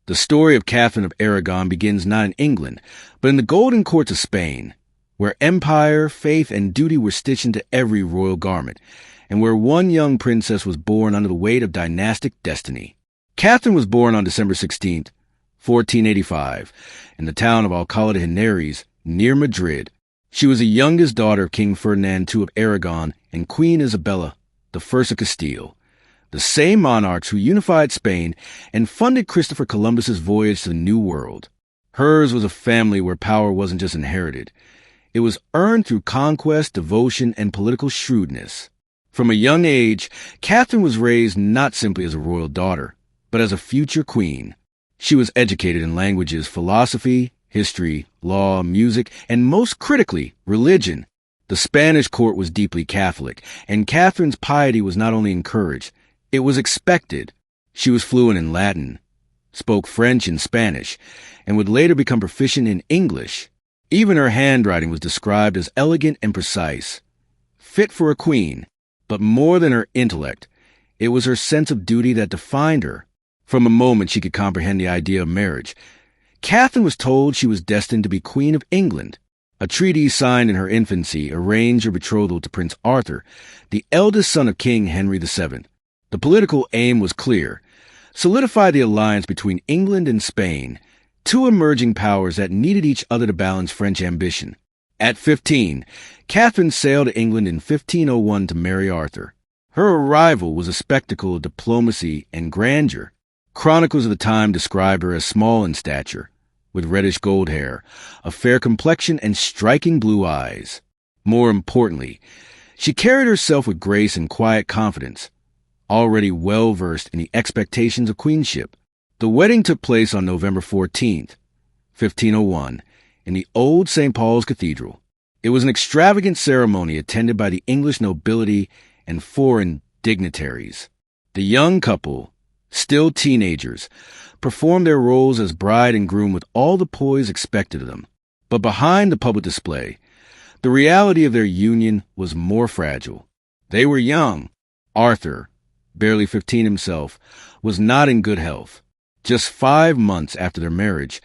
The story of Catherine of Aragon begins not in England, but in the golden courts of Spain, where empire, faith, and duty were stitched into every royal garment, and where one young princess was born under the weight of dynastic destiny. Catherine was born on December 16th, 1485, in the town of Alcalá de Henares, near Madrid. She was the youngest daughter of King Ferdinand II of Aragon and Queen Isabella I of Castile, the same monarchs who unified Spain and funded Christopher Columbus's voyage to the New World. Hers was a family where power wasn't just inherited. It was earned through conquest, devotion, and political shrewdness. From a young age, Catherine was raised not simply as a royal daughter, but as a future queen. She was educated in languages, philosophy, history, law, music, and most critically, religion. The Spanish court was deeply Catholic, and Catherine's piety was not only encouraged, it was expected. She was fluent in Latin, spoke French and Spanish, and would later become proficient in English. Even her handwriting was described as elegant and precise, fit for a queen. But more than her intellect, it was her sense of duty that defined her. From a moment she could comprehend the idea of marriage, Catherine was told she was destined to be Queen of England. A treaty signed in her infancy arranged her betrothal to Prince Arthur, the eldest son of King Henry VII. The political aim was clear: solidify the alliance between England and Spain, two emerging powers that needed each other to balance French ambition. At 15, Catherine sailed to England in 1501 to marry Arthur. Her arrival was a spectacle of diplomacy and grandeur. Chronicles of the time described her as small in stature, with reddish gold hair, a fair complexion, and striking blue eyes. More importantly, she carried herself with grace and quiet confidence, already well-versed in the expectations of queenship. The wedding took place on November 14th, 1501, in the old St. Paul's Cathedral. It was an extravagant ceremony attended by the English nobility and foreign dignitaries. The young couple, still teenagers, performed their roles as bride and groom with all the poise expected of them. But behind the public display, the reality of their union was more fragile. They were young. Arthur, barely 15 himself, was not in good health. Just 5 months after their marriage,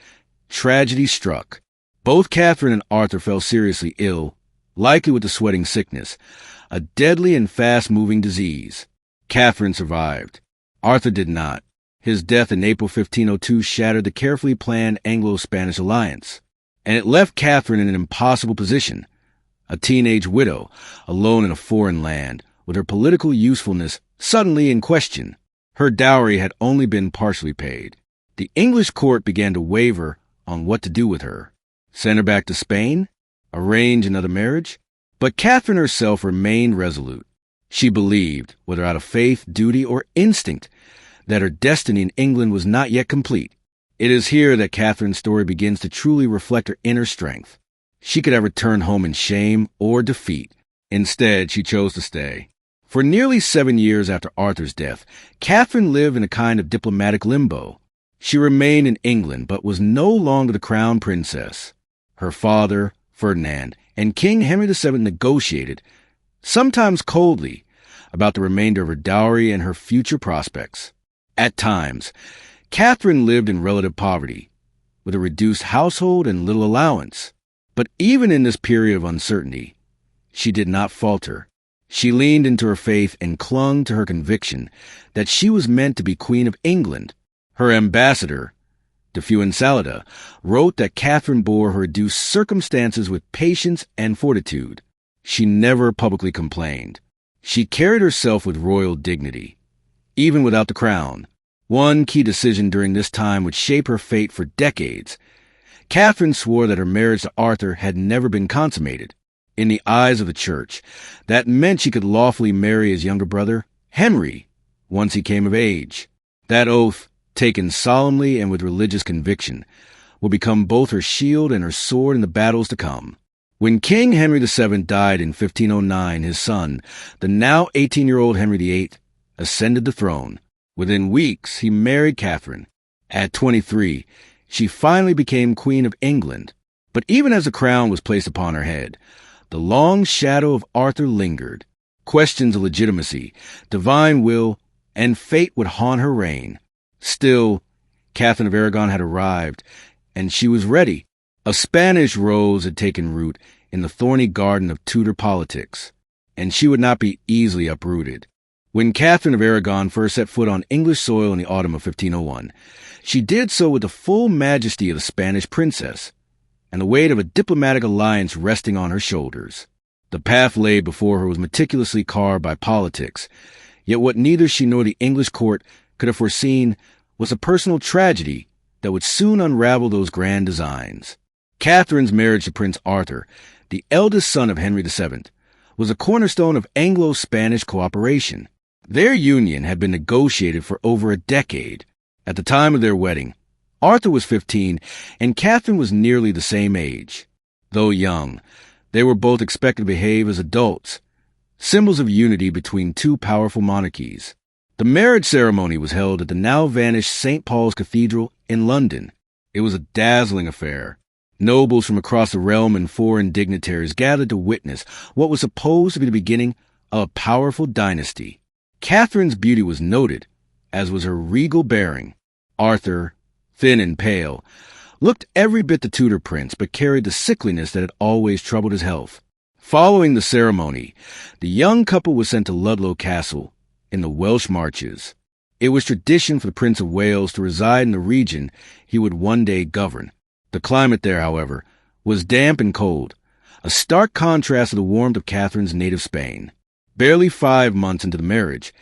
tragedy struck. Both Catherine and Arthur fell seriously ill, likely with the sweating sickness, a deadly and fast-moving disease. Catherine survived. Arthur did not. His death in April 1502 shattered the carefully planned Anglo-Spanish alliance, and it left Catherine in an impossible position, a teenage widow, alone in a foreign land, with her political usefulness suddenly in question. Her dowry had only been partially paid. The English court began to waver on what to do with her. Send her back to Spain? Arrange another marriage? But Catherine herself remained resolute. She believed, whether out of faith, duty, or instinct, that her destiny in England was not yet complete. It is here that Catherine's story begins to truly reflect her inner strength. She could have returned home in shame or defeat. Instead, she chose to stay. For nearly 7 years after Arthur's death, Catherine lived in a kind of diplomatic limbo. She remained in England, but was no longer the crown princess. Her father, Ferdinand, and King Henry VII negotiated, sometimes coldly, about the remainder of her dowry and her future prospects. At times, Catherine lived in relative poverty, with a reduced household and little allowance. But even in this period of uncertainty, she did not falter. She leaned into her faith and clung to her conviction that she was meant to be Queen of England. Her ambassador, de Fuensalida, wrote that Catherine bore her reduced circumstances with patience and fortitude. She never publicly complained. She carried herself with royal dignity, even without the crown. One key decision during this time would shape her fate for decades. Catherine swore that her marriage to Arthur had never been consummated. In the eyes of the church, that meant she could lawfully marry his younger brother, Henry, once he came of age. That oath, taken solemnly and with religious conviction, would become both her shield and her sword in the battles to come. When King Henry VII died in 1509, his son, the now 18-year-old Henry VIII, ascended the throne. Within weeks, he married Catherine. At 23, she finally became Queen of England. But even as the crown was placed upon her head, the long shadow of Arthur lingered. Questions of legitimacy, divine will, and fate would haunt her reign. Still, Catherine of Aragon had arrived, and she was ready. A Spanish rose had taken root in the thorny garden of Tudor politics, and she would not be easily uprooted. When Catherine of Aragon first set foot on English soil in the autumn of 1501, she did so with the full majesty of a Spanish princess, and the weight of a diplomatic alliance resting on her shoulders. The path laid before her was meticulously carved by politics, yet what neither she nor the English court could have foreseen was a personal tragedy that would soon unravel those grand designs. Catherine's marriage to Prince Arthur, the eldest son of Henry VII, was a cornerstone of Anglo-Spanish cooperation. Their union had been negotiated for over a decade. At the time of their wedding, Arthur was 15 and Catherine was nearly the same age. Though young, they were both expected to behave as adults, symbols of unity between two powerful monarchies. The marriage ceremony was held at the now-vanished St. Paul's Cathedral in London. It was a dazzling affair. Nobles from across the realm and foreign dignitaries gathered to witness what was supposed to be the beginning of a powerful dynasty. Catherine's beauty was noted, as was her regal bearing. Arthur, thin and pale, looked every bit the Tudor prince, but carried the sickliness that had always troubled his health. Following the ceremony, the young couple was sent to Ludlow Castle in the Welsh Marches. It was tradition for the Prince of Wales to reside in the region he would one day govern. The climate there, however, was damp and cold, a stark contrast to the warmth of Catherine's native Spain. Barely 5 months into the marriage,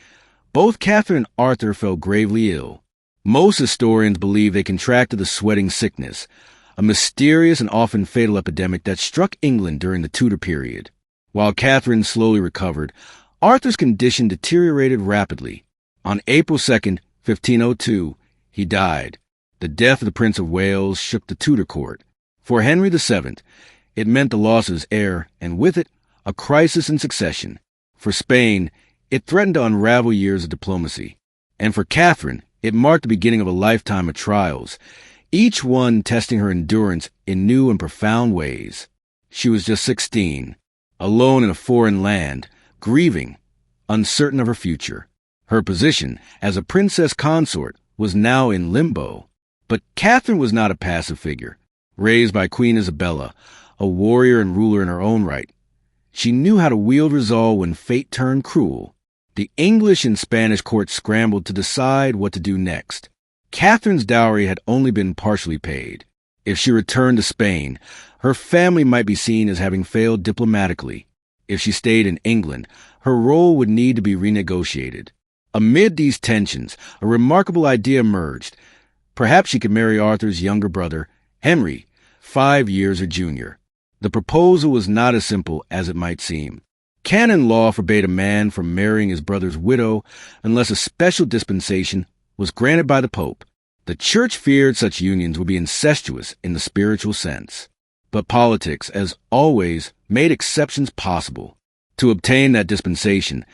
both Catherine and Arthur fell gravely ill. Most historians believe they contracted the sweating sickness, a mysterious and often fatal epidemic that struck England during the Tudor period. While Catherine slowly recovered, Arthur's condition deteriorated rapidly. On April 2nd, 1502, he died. The death of the Prince of Wales shook the Tudor court. For Henry VII, it meant the loss of his heir, and with it, a crisis in succession. For Spain, it threatened to unravel years of diplomacy. And for Catherine, it marked the beginning of a lifetime of trials, each one testing her endurance in new and profound ways. She was just 16, alone in a foreign land, grieving, uncertain of her future. Her position as a princess consort was now in limbo. But Catherine was not a passive figure. Raised by Queen Isabella, a warrior and ruler in her own right, she knew how to wield resolve when fate turned cruel. The English and Spanish courts scrambled to decide what to do next. Catherine's dowry had only been partially paid. If she returned to Spain, her family might be seen as having failed diplomatically. If she stayed in England, her role would need to be renegotiated. Amid these tensions, a remarkable idea emerged. Perhaps she could marry Arthur's younger brother, Henry, 5 years her junior. The proposal was not as simple as it might seem. Canon law forbade a man from marrying his brother's widow unless a special dispensation was granted by the Pope. The Church feared such unions would be incestuous in the spiritual sense. But politics, as always, made exceptions possible. To obtain that dispensation,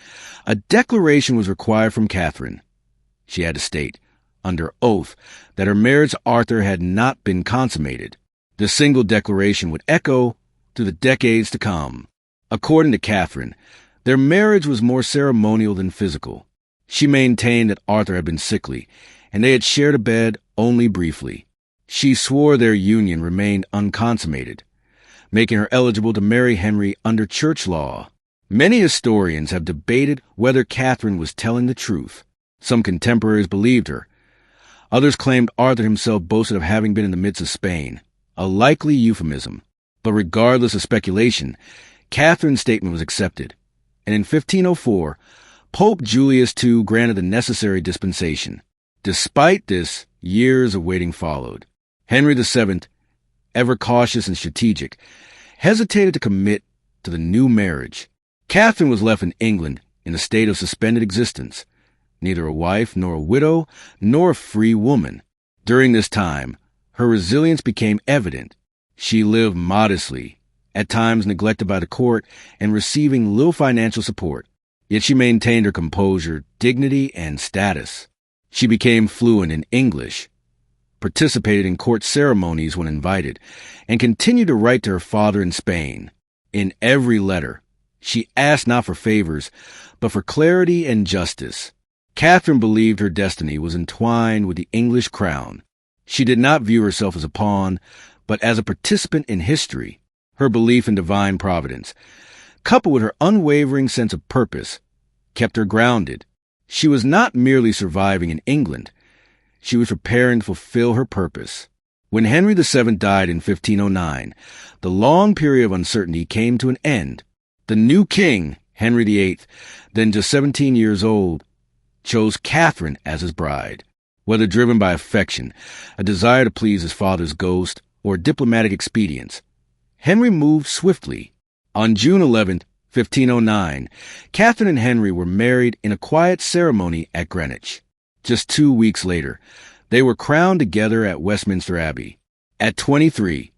a declaration was required from Catherine. She had to state, under oath, that her marriage to Arthur had not been consummated. This single declaration would echo through the decades to come. According to Catherine, their marriage was more ceremonial than physical. She maintained that Arthur had been sickly, and they had shared a bed only briefly. She swore their union remained unconsummated, making her eligible to marry Henry under church law. Many historians have debated whether Catherine was telling the truth. Some contemporaries believed her. Others claimed Arthur himself boasted of having been in the midst of Spain, a likely euphemism. But regardless of speculation, Catherine's statement was accepted, and in 1504, Pope Julius II granted the necessary dispensation. Despite this, years of waiting followed. Henry VII, ever cautious and strategic, hesitated to commit to the new marriage. Catherine was left in England in a state of suspended existence, neither a wife nor a widow nor a free woman. During this time, her resilience became evident. She lived modestly, at times neglected by the court and receiving little financial support. Yet she maintained her composure, dignity, and status. She became fluent in English, participated in court ceremonies when invited, and continued to write to her father in Spain. In every letter, she asked not for favors, but for clarity and justice. Catherine believed her destiny was entwined with the English crown. She did not view herself as a pawn, but as a participant in history. Her belief in divine providence, coupled with her unwavering sense of purpose, kept her grounded. She was not merely surviving in England. She was preparing to fulfill her purpose. When Henry VII died in 1509, the long period of uncertainty came to an end. The new king, Henry VIII, then just 17 years old, chose Catherine as his bride. Whether driven by affection, a desire to please his father's ghost, or diplomatic expedients, Henry moved swiftly. On June 11, 1509, Catherine and Henry were married in a quiet ceremony at Greenwich. Just 2 weeks later, they were crowned together at Westminster Abbey. At 23,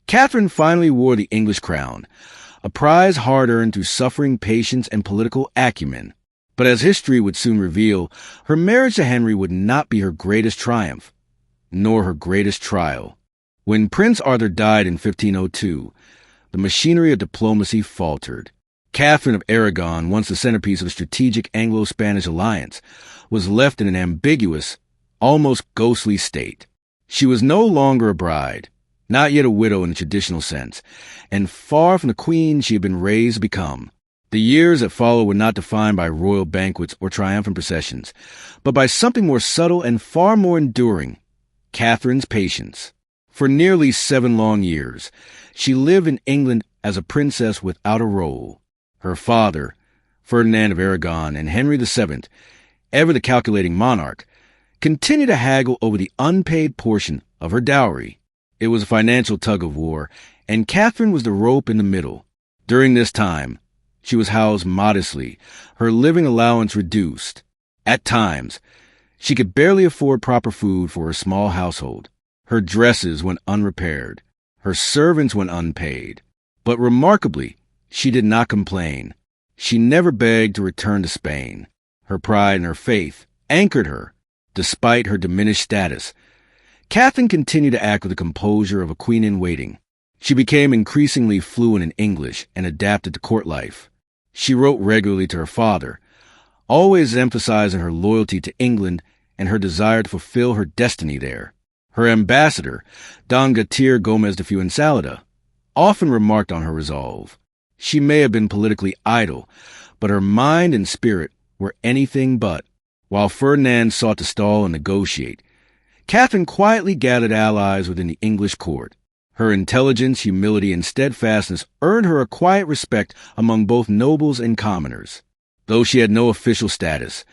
Catherine finally wore the English crown, a prize hard-earned through suffering, patience, and political acumen. But as history would soon reveal, her marriage to Henry would not be her greatest triumph, nor her greatest trial. When Prince Arthur died in 1502, the machinery of diplomacy faltered. Catherine of Aragon, once the centerpiece of a strategic Anglo-Spanish alliance, was left in an ambiguous, almost ghostly state. She was no longer a bride, not yet a widow in the traditional sense, and far from the queen she had been raised to become. The years that followed were not defined by royal banquets or triumphant processions, but by something more subtle and far more enduring: Catherine's patience. For nearly 7 long years, she lived in England as a princess without a role. Her father, Ferdinand of Aragon, and Henry VII, ever the calculating monarch, continued to haggle over the unpaid portion of her dowry. It was a financial tug-of-war, and Catherine was the rope in the middle. During this time, she was housed modestly, her living allowance reduced. At times, she could barely afford proper food for her small household. Her dresses went unrepaired. Her servants went unpaid. But remarkably, she did not complain. She never begged to return to Spain. Her pride and her faith anchored her, despite her diminished status. Catherine continued to act with the composure of a queen-in-waiting. She became increasingly fluent in English and adapted to court life. She wrote regularly to her father, always emphasizing her loyalty to England and her desire to fulfill her destiny there. Her ambassador, Don Gatir Gomez de Fuensalida, often remarked on her resolve. She may have been politically idle, but her mind and spirit were anything but. While Ferdinand sought to stall and negotiate, Catherine quietly gathered allies within the English court. Her intelligence, humility, and steadfastness earned her a quiet respect among both nobles and commoners. Though she had no official status,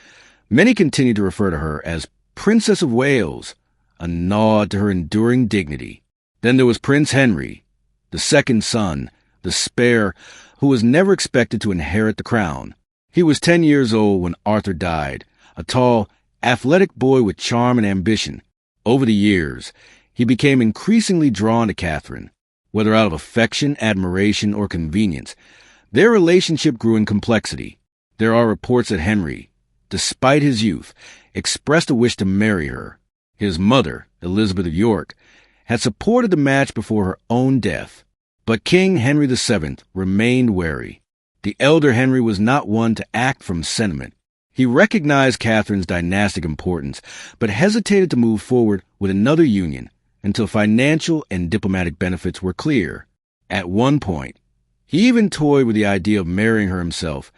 many continued to refer to her as Princess of Wales, a nod to her enduring dignity. Then there was Prince Henry, the second son, the spare, who was never expected to inherit the crown. He was 10 years old when Arthur died, a tall, athletic boy with charm and ambition. Over the years, he became increasingly drawn to Catherine. Whether out of affection, admiration, or convenience, their relationship grew in complexity. There are reports that Henry, despite his youth, expressed a wish to marry her. His mother, Elizabeth of York, had supported the match before her own death. But King Henry VII remained wary. The elder Henry was not one to act from sentiment. He recognized Catherine's dynastic importance, but hesitated to move forward with another union until financial and diplomatic benefits were clear. At one point, he even toyed with the idea of marrying her himself,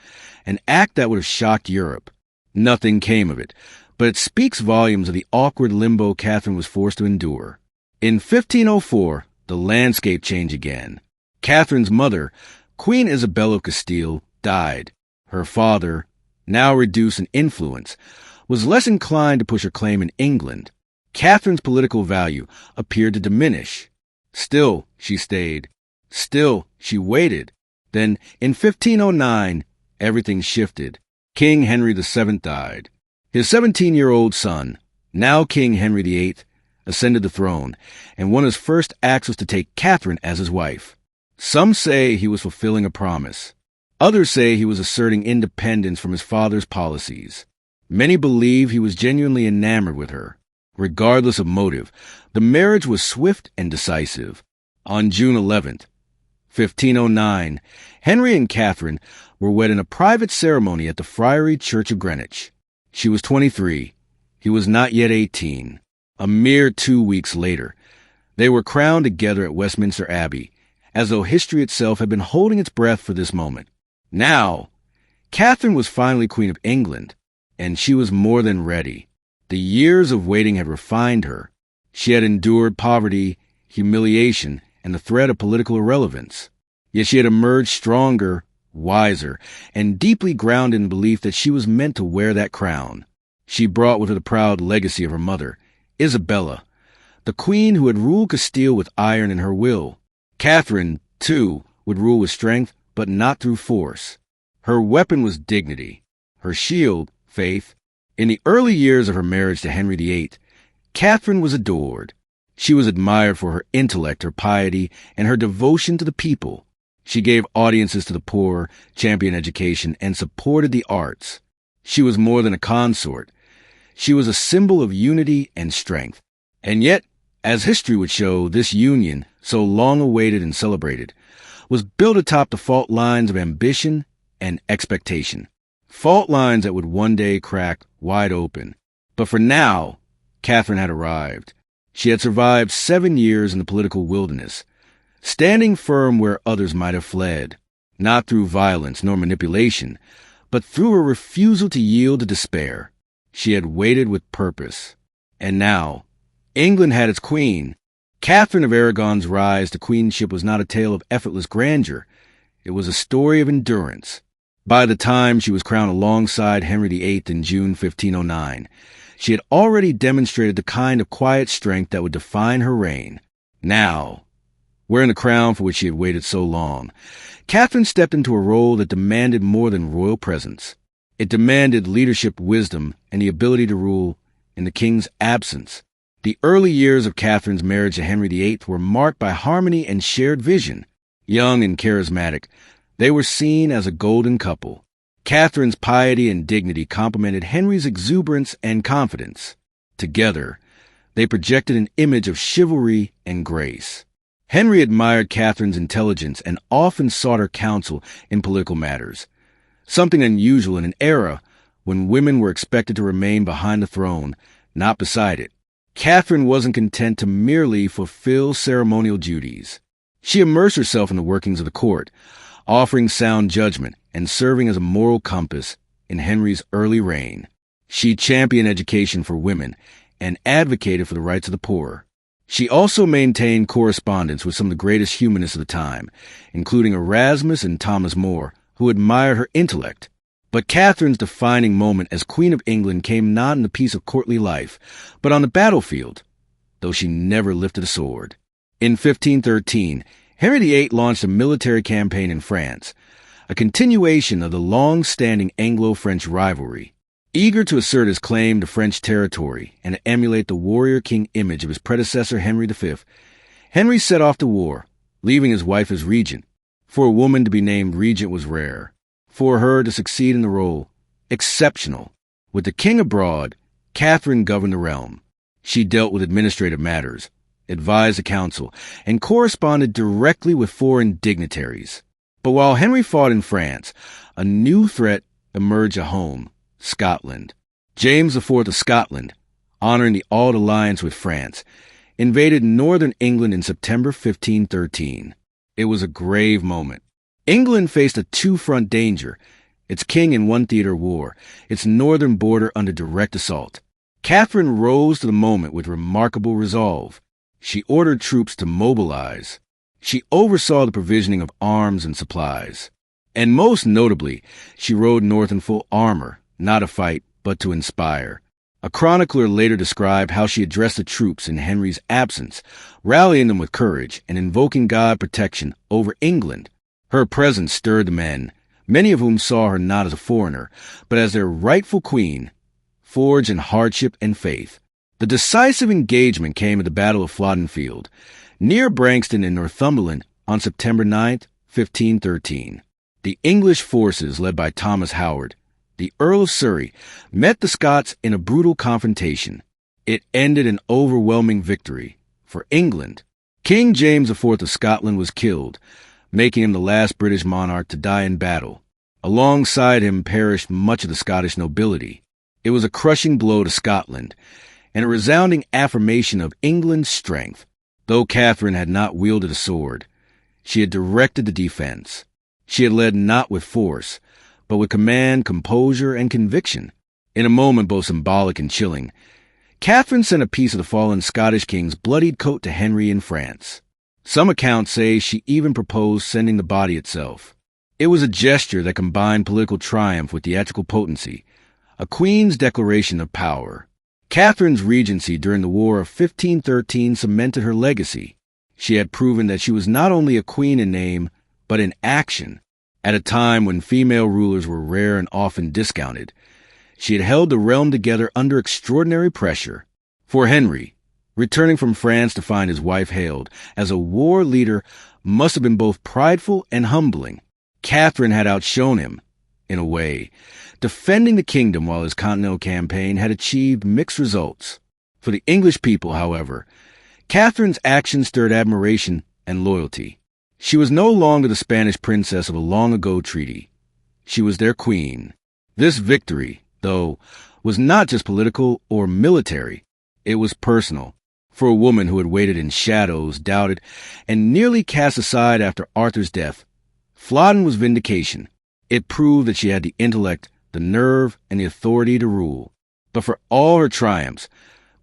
an act that would have shocked Europe. Nothing came of it, but it speaks volumes of the awkward limbo Catherine was forced to endure. In 1504, the landscape changed again. Catherine's mother, Queen Isabella of Castile, died. Her father, now reduced in influence, was less inclined to push her claim in England. Catherine's political value appeared to diminish. Still, she stayed. Still, she waited. Then, in 1509, everything shifted. King Henry VII died. His 17-year-old son, now King Henry VIII, ascended the throne, and one of his first acts was to take Catherine as his wife. Some say he was fulfilling a promise. Others say he was asserting independence from his father's policies. Many believe he was genuinely enamored with her. Regardless of motive, the marriage was swift and decisive. On June 11th, 1509, Henry and Catherine were wed in a private ceremony at the Friary Church of Greenwich. She was 23. He was not yet 18. A mere 2 weeks later, they were crowned together at Westminster Abbey, as though history itself had been holding its breath for this moment. Now, Catherine was finally Queen of England, and she was more than ready. The years of waiting had refined her. She had endured poverty, humiliation, and the threat of political irrelevance. Yet she had emerged stronger, wiser, and deeply grounded in belief that she was meant to wear that crown. She brought with her the proud legacy of her mother, Isabella, the queen who had ruled Castile with iron in her will. Catherine, too, would rule with strength, but not through force. Her weapon was dignity, her shield, faith. In the early years of her marriage to Henry VIII, Catherine was adored. She was admired for her intellect, her piety, and her devotion to the people. She gave audiences to the poor, championed education, and supported the arts. She was more than a consort. She was a symbol of unity and strength. And yet, as history would show, this union, so long awaited and celebrated, was built atop the fault lines of ambition and expectation. Fault lines that would one day crack wide open. But for now, Catherine had arrived. She had survived 7 years in the political wilderness, standing firm where others might have fled, not through violence nor manipulation, but through a refusal to yield to despair. She had waited with purpose. And now, England had its queen. Catherine of Aragon's rise to queenship was not a tale of effortless grandeur. It was a story of endurance. By the time she was crowned alongside Henry VIII in June 1509, she had already demonstrated the kind of quiet strength that would define her reign. Now, wearing the crown for which she had waited so long, Catherine stepped into a role that demanded more than royal presence. It demanded leadership, wisdom, and the ability to rule in the king's absence. The early years of Catherine's marriage to Henry VIII were marked by harmony and shared vision. Young and charismatic, they were seen as a golden couple. Catherine's piety and dignity complemented Henry's exuberance and confidence. Together, they projected an image of chivalry and grace. Henry admired Catherine's intelligence and often sought her counsel in political matters, something unusual in an era when women were expected to remain behind the throne, not beside it. Catherine wasn't content to merely fulfill ceremonial duties. She immersed herself in the workings of the court, offering sound judgment and serving as a moral compass in Henry's early reign. She championed education for women and advocated for the rights of the poor. She also maintained correspondence with some of the greatest humanists of the time, including Erasmus and Thomas More, who admired her intellect. But Catherine's defining moment as Queen of England came not in the peace of courtly life, but on the battlefield, though she never lifted a sword. In 1513, Henry VIII launched a military campaign in France, a continuation of the long-standing Anglo-French rivalry. Eager to assert his claim to French territory and to emulate the warrior king image of his predecessor Henry V, Henry set off to war, leaving his wife as regent. For a woman to be named regent was rare. For her to succeed in the role, exceptional. With the king abroad, Catherine governed the realm. She dealt with administrative matters, advised the council, and corresponded directly with foreign dignitaries. But while Henry fought in France, a new threat emerged at home, Scotland. James IV of Scotland, honoring the old alliance with France, invaded northern England in September 1513. It was a grave moment. England faced a two-front danger, its king in one theater of war, its northern border under direct assault. Catherine rose to the moment with remarkable resolve. She ordered troops to mobilize. She oversaw the provisioning of arms and supplies. And most notably, she rode north in full armor, not to fight, but to inspire. A chronicler later described how she addressed the troops in Henry's absence, rallying them with courage and invoking God's protection over England. Her presence stirred the men, many of whom saw her not as a foreigner, but as their rightful queen, forged in hardship and faith. The decisive engagement came at the Battle of Flodden Field, near Branxton in Northumberland on September 9, 1513. The English forces, led by Thomas Howard, the Earl of Surrey, met the Scots in a brutal confrontation. It ended in overwhelming victory for England. King James IV of Scotland was killed, making him the last British monarch to die in battle. Alongside him perished much of the Scottish nobility. It was a crushing blow to Scotland, and a resounding affirmation of England's strength. Though Catherine had not wielded a sword, she had directed the defense. She had led not with force, but with command, composure, and conviction. In a moment both symbolic and chilling, Catherine sent a piece of the fallen Scottish king's bloodied coat to Henry in France. Some accounts say she even proposed sending the body itself. It was a gesture that combined political triumph with theatrical potency, a queen's declaration of power. Catherine's regency during the War of 1513 cemented her legacy. She had proven that she was not only a queen in name, but in action. At a time when female rulers were rare and often discounted, she had held the realm together under extraordinary pressure. For Henry, returning from France to find his wife hailed as a war leader must have been both prideful and humbling. Catherine had outshone him, in a way, defending the kingdom while his continental campaign had achieved mixed results. For the English people, however, Catherine's actions stirred admiration and loyalty. She was no longer the Spanish princess of a long-ago treaty. She was their queen. This victory, though, was not just political or military. It was personal. For a woman who had waited in shadows, doubted, and nearly cast aside after Arthur's death, Flodden was vindication. It proved that she had the intellect, the nerve, and the authority to rule. But for all her triumphs,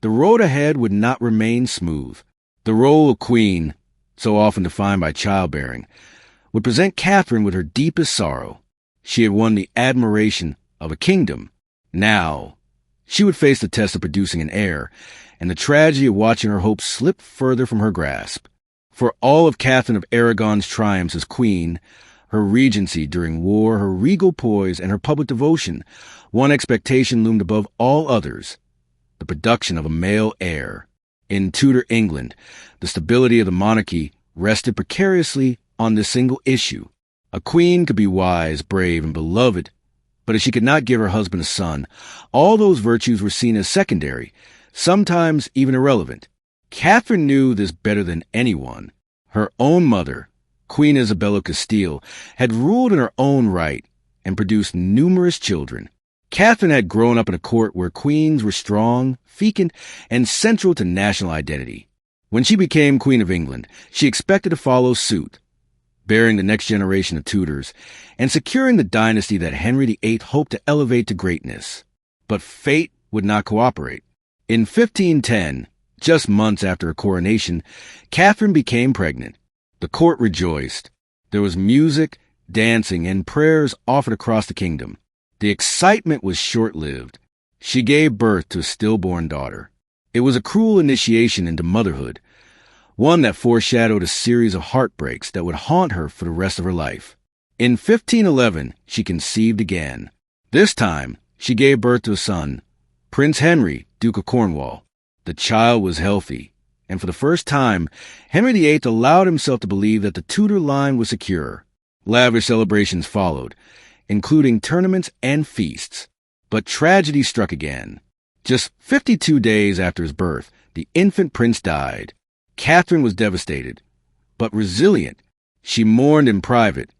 the road ahead would not remain smooth. The role of queen, so often defined by childbearing, would present Catherine with her deepest sorrow. She had won the admiration of a kingdom. Now, she would face the test of producing an heir, and the tragedy of watching her hopes slip further from her grasp. For all of Catherine of Aragon's triumphs as queen, her regency during war, her regal poise, and her public devotion, one expectation loomed above all others: the production of a male heir. In Tudor England, the stability of the monarchy rested precariously on this single issue. A queen could be wise, brave, and beloved, but if she could not give her husband a son, all those virtues were seen as secondary, sometimes even irrelevant. Catherine knew this better than anyone. Her own mother, Queen Isabella of Castile, had ruled in her own right and produced numerous children. Catherine had grown up in a court where queens were strong, fecund, and central to national identity. When she became Queen of England, she expected to follow suit, bearing the next generation of Tudors and securing the dynasty that Henry VIII hoped to elevate to greatness. But fate would not cooperate. In 1510, just months after her coronation, Catherine became pregnant. The court rejoiced. There was music, dancing, and prayers offered across the kingdom. The excitement was short-lived. She gave birth to a stillborn daughter. It was a cruel initiation into motherhood, one that foreshadowed a series of heartbreaks that would haunt her for the rest of her life. In 1511, she conceived again. This time, she gave birth to a son, Prince Henry, Duke of Cornwall. The child was healthy, and for the first time, Henry VIII allowed himself to believe that the Tudor line was secure. Lavish celebrations followed, including tournaments and feasts. But tragedy struck again. Just 52 days after his birth, the infant prince died. Catherine was devastated, but resilient. She mourned in private,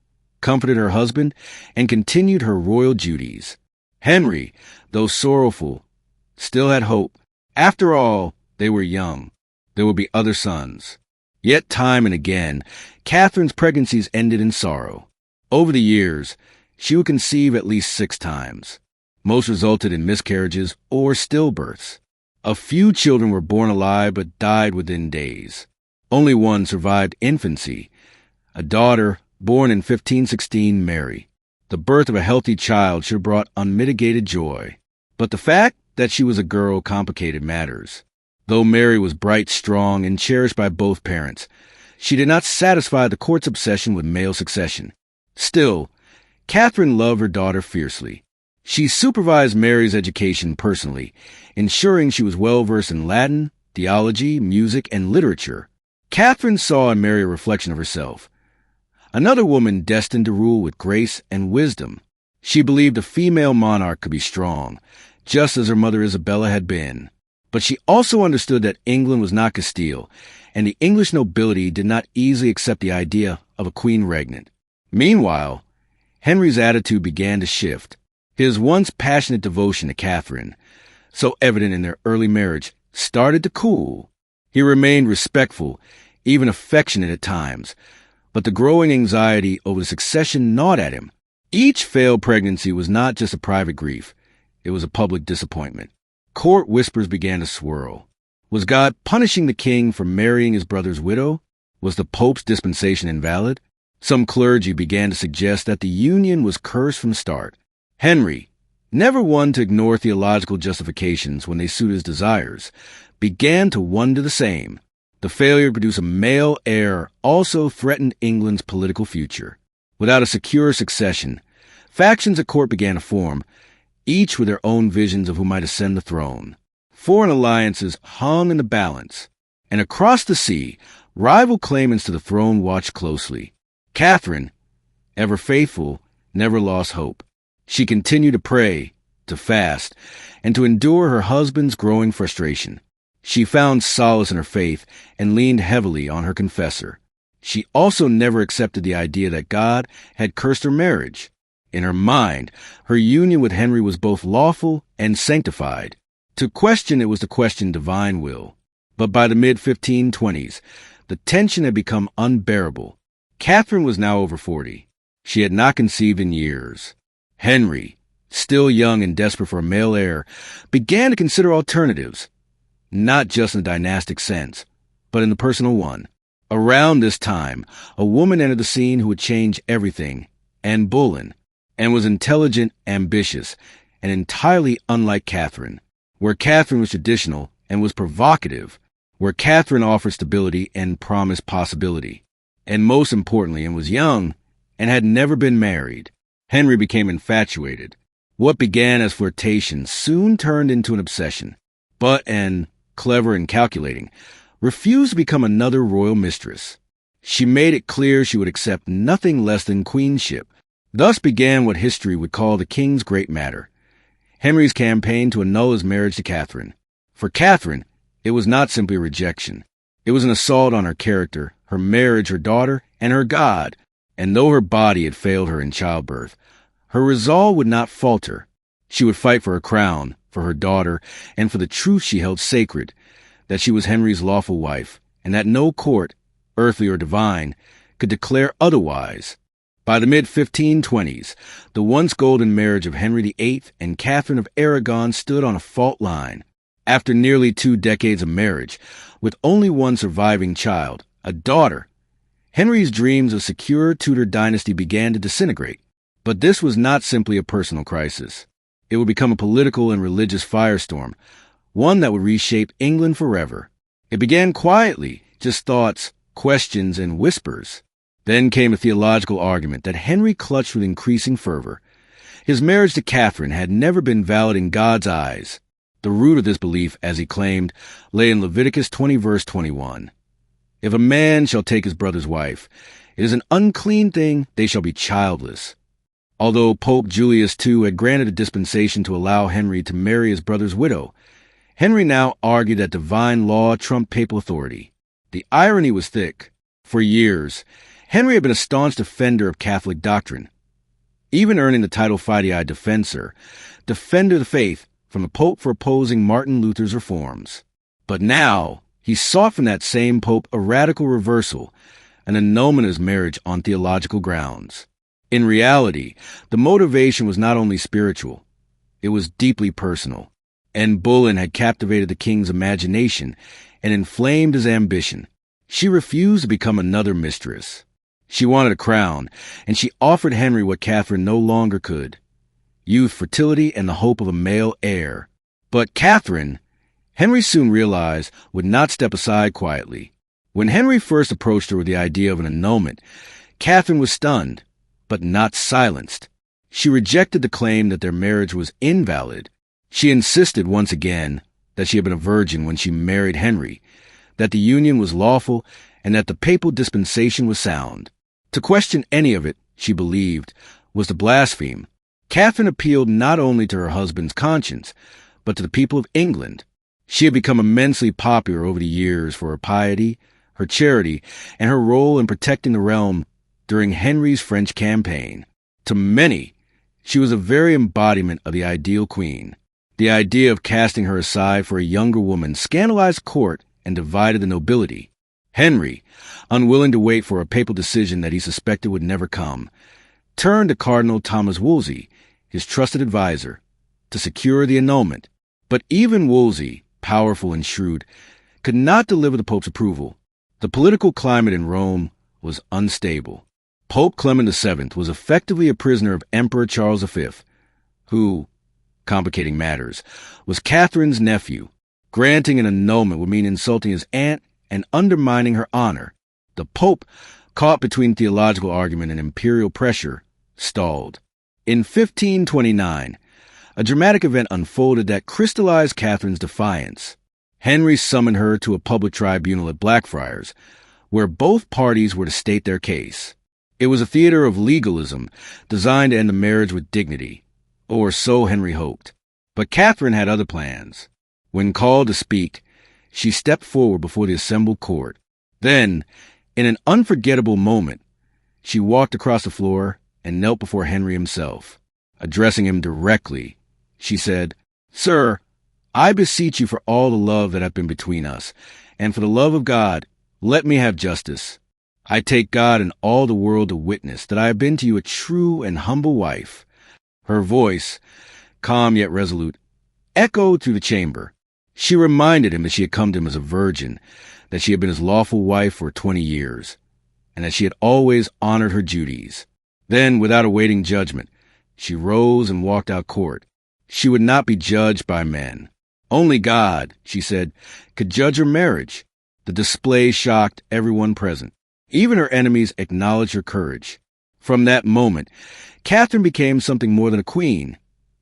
comforted her husband, and continued her royal duties. Henry, though sorrowful, still had hope. After all, they were young. There would be other sons. Yet time and again, Catherine's pregnancies ended in sorrow. Over the years, she would conceive at least 6 times. Most resulted in miscarriages or stillbirths. A few children were born alive but died within days. Only one survived infancy, a daughter born in 1516, Mary. The birth of a healthy child should have brought unmitigated joy. But the fact that she was a girl complicated matters. Though Mary was bright, strong, and cherished by both parents, she did not satisfy the court's obsession with male succession. Still, Catherine loved her daughter fiercely. She supervised Mary's education personally, ensuring she was well-versed in Latin, theology, music, and literature. Catherine saw in Mary a reflection of herself, another woman destined to rule with grace and wisdom. She believed a female monarch could be strong, just as her mother Isabella had been. But she also understood that England was not Castile, and the English nobility did not easily accept the idea of a queen regnant. Meanwhile, Henry's attitude began to shift. His once passionate devotion to Catherine, so evident in their early marriage, started to cool. He remained respectful, even affectionate at times, but the growing anxiety over the succession gnawed at him. Each failed pregnancy was not just a private grief, it was a public disappointment. Court whispers began to swirl. Was God punishing the king for marrying his brother's widow? Was the Pope's dispensation invalid? Some clergy began to suggest that the union was cursed from the start. Henry, never one to ignore theological justifications when they suit his desires, began to wonder the same. The failure to produce a male heir also threatened England's political future. Without a secure succession, factions at court began to form, each with their own visions of who might ascend the throne. Foreign alliances hung in the balance, and across the sea, rival claimants to the throne watched closely. Catherine, ever faithful, never lost hope. She continued to pray, to fast, and to endure her husband's growing frustration. She found solace in her faith and leaned heavily on her confessor. She also never accepted the idea that God had cursed her marriage. In her mind, her union with Henry was both lawful and sanctified. To question it was to question divine will. But by the mid-1520s, the tension had become unbearable. Catherine was now over 40. She had not conceived in years. Henry, still young and desperate for a male heir, began to consider alternatives, not just in the dynastic sense, but in the personal one. Around this time, a woman entered the scene who would change everything, Anne Boleyn, and was intelligent, ambitious, and entirely unlike Catherine. Where Catherine was traditional and was provocative, where Catherine offered stability and promised possibility, and most importantly, and was young and had never been married. Henry became infatuated. What began as flirtation soon turned into an obsession. But Anne, clever and calculating, refused to become another royal mistress. She made it clear she would accept nothing less than queenship. Thus began what history would call the king's great matter, Henry's campaign to annul his marriage to Catherine. For Catherine, it was not simply a rejection. It was an assault on her character, her marriage, her daughter, and her God. And though her body had failed her in childbirth, her resolve would not falter. She would fight for her crown, for her daughter, and for the truth she held sacred, that she was Henry's lawful wife, and that no court, earthly or divine, could declare otherwise. By the mid-1520s, the once golden marriage of Henry VIII and Catherine of Aragon stood on a fault line. After nearly 2 decades of marriage, with only one surviving child, a daughter, Henry's dreams of secure Tudor dynasty began to disintegrate. But this was not simply a personal crisis. It would become a political and religious firestorm, one that would reshape England forever. It began quietly, just thoughts, questions, and whispers. Then came a theological argument that Henry clutched with increasing fervor. His marriage to Catherine had never been valid in God's eyes. The root of this belief, as he claimed, lay in Leviticus 20 verse 21. If a man shall take his brother's wife, it is an unclean thing, they shall be childless. Although Pope Julius II had granted a dispensation to allow Henry to marry his brother's widow, Henry now argued that divine law trumped papal authority. The irony was thick. For years, Henry had been a staunch defender of Catholic doctrine, even earning the title Fidei Defensor, defender of the faith, from the Pope for opposing Martin Luther's reforms. But now, he sought from that same Pope a radical reversal, an annulment of his marriage on theological grounds. In reality, the motivation was not only spiritual, it was deeply personal. Anne Boleyn had captivated the king's imagination and inflamed his ambition. She refused to become another mistress. She wanted a crown, and she offered Henry what Catherine no longer could: youth, fertility, and the hope of a male heir. But Catherine, Henry soon realized, would not step aside quietly. When Henry first approached her with the idea of an annulment, Catherine was stunned, but not silenced. She rejected the claim that their marriage was invalid. She insisted once again that she had been a virgin when she married Henry, that the union was lawful, and that the papal dispensation was sound. To question any of it, she believed, was to blaspheme. Catherine appealed not only to her husband's conscience, but to the people of England. She had become immensely popular over the years for her piety, her charity, and her role in protecting the realm during Henry's French campaign. To many, she was a very embodiment of the ideal queen. The idea of casting her aside for a younger woman scandalized court and divided the nobility. Henry, unwilling to wait for a papal decision that he suspected would never come, turned to Cardinal Thomas Wolsey, his trusted advisor, to secure the annulment. But even Wolsey, powerful and shrewd, could not deliver the Pope's approval. The political climate in Rome was unstable. Pope Clement VII was effectively a prisoner of Emperor Charles V, who, complicating matters, was Catherine's nephew. Granting an annulment would mean insulting his aunt and undermining her honor. The Pope, caught between theological argument and imperial pressure, stalled. In 1529, a dramatic event unfolded that crystallized Catherine's defiance. Henry summoned her to a public tribunal at Blackfriars, where both parties were to state their case. It was a theater of legalism designed to end the marriage with dignity, or so Henry hoped. But Catherine had other plans. When called to speak, she stepped forward before the assembled court. Then, in an unforgettable moment, she walked across the floor and knelt before Henry himself. Addressing him directly, she said, "Sir, I beseech you for all the love that hath been between us, and for the love of God, let me have justice. I take God and all the world to witness that I have been to you a true and humble wife." Her voice, calm yet resolute, echoed through the chamber. She reminded him that she had come to him as a virgin, that she had been his lawful wife for 20 years, and that she had always honored her duties. Then, without awaiting judgment, she rose and walked out court. She would not be judged by men. Only God, she said, could judge her marriage. The display shocked everyone present. Even her enemies acknowledged her courage. From that moment, Catherine became something more than a queen.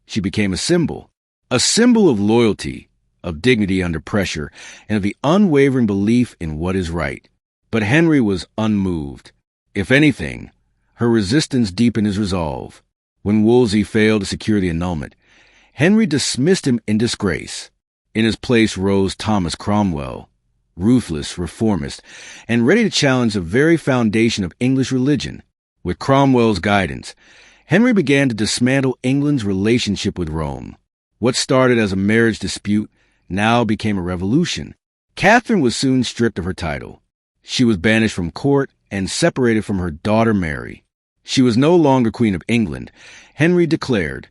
She became a symbol of loyalty, of dignity under pressure, and of the unwavering belief in what is right. But Henry was unmoved. If anything, her resistance deepened his resolve. When Wolsey failed to secure the annulment, Henry dismissed him in disgrace. In his place rose Thomas Cromwell, ruthless, reformist, and ready to challenge the very foundation of English religion. With Cromwell's guidance, Henry began to dismantle England's relationship with Rome. What started as a marriage dispute now became a revolution. Catherine was soon stripped of her title. She was banished from court and separated from her daughter Mary. She was no longer Queen of England, Henry declared,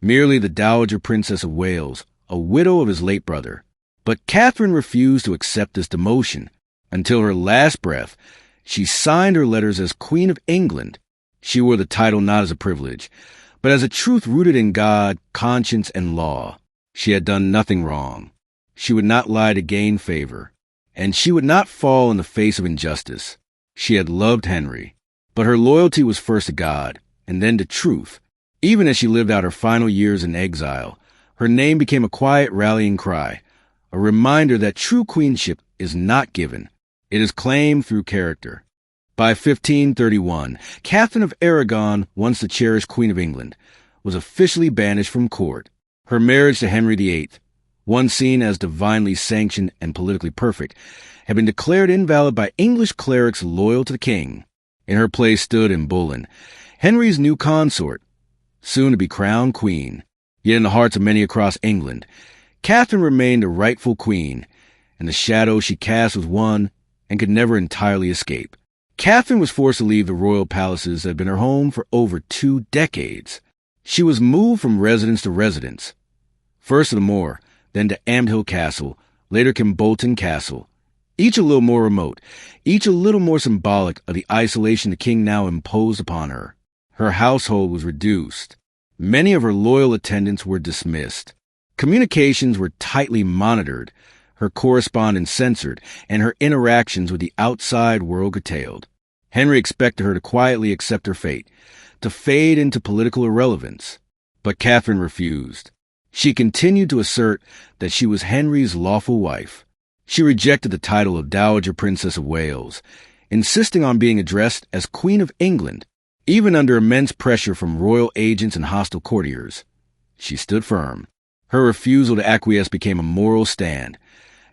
merely the Dowager Princess of Wales, a widow of his late brother. But Catherine refused to accept this demotion. Until her last breath, she signed her letters as Queen of England. She wore the title not as a privilege, but as a truth rooted in God, conscience, and law. She had done nothing wrong. She would not lie to gain favor, and she would not fall in the face of injustice. She had loved Henry, but her loyalty was first to God, and then to truth. Even as she lived out her final years in exile, her name became a quiet rallying cry, a reminder that true queenship is not given. It is claimed through character. By 1531, Catherine of Aragon, once the cherished Queen of England, was officially banished from court. Her marriage to Henry VIII, once seen as divinely sanctioned and politically perfect, had been declared invalid by English clerics loyal to the king. In her place stood in Boleyn, Henry's new consort, soon to be crowned queen. Yet in the hearts of many across England, Catherine remained a rightful queen, and the shadow she cast was one and could never entirely escape. Catherine was forced to leave the royal palaces that had been her home for over 2 decades. She was moved from residence to residence, first to the Moor, then to Amhill Castle, later Kimbolton Castle, each a little more remote, each a little more symbolic of the isolation the king now imposed upon her. Her household was reduced. Many of her loyal attendants were dismissed. Communications were tightly monitored, her correspondence censored, and her interactions with the outside world curtailed. Henry expected her to quietly accept her fate, to fade into political irrelevance. But Catherine refused. She continued to assert that she was Henry's lawful wife. She rejected the title of Dowager Princess of Wales, insisting on being addressed as Queen of England. Even under immense pressure from royal agents and hostile courtiers, she stood firm. Her refusal to acquiesce became a moral stand,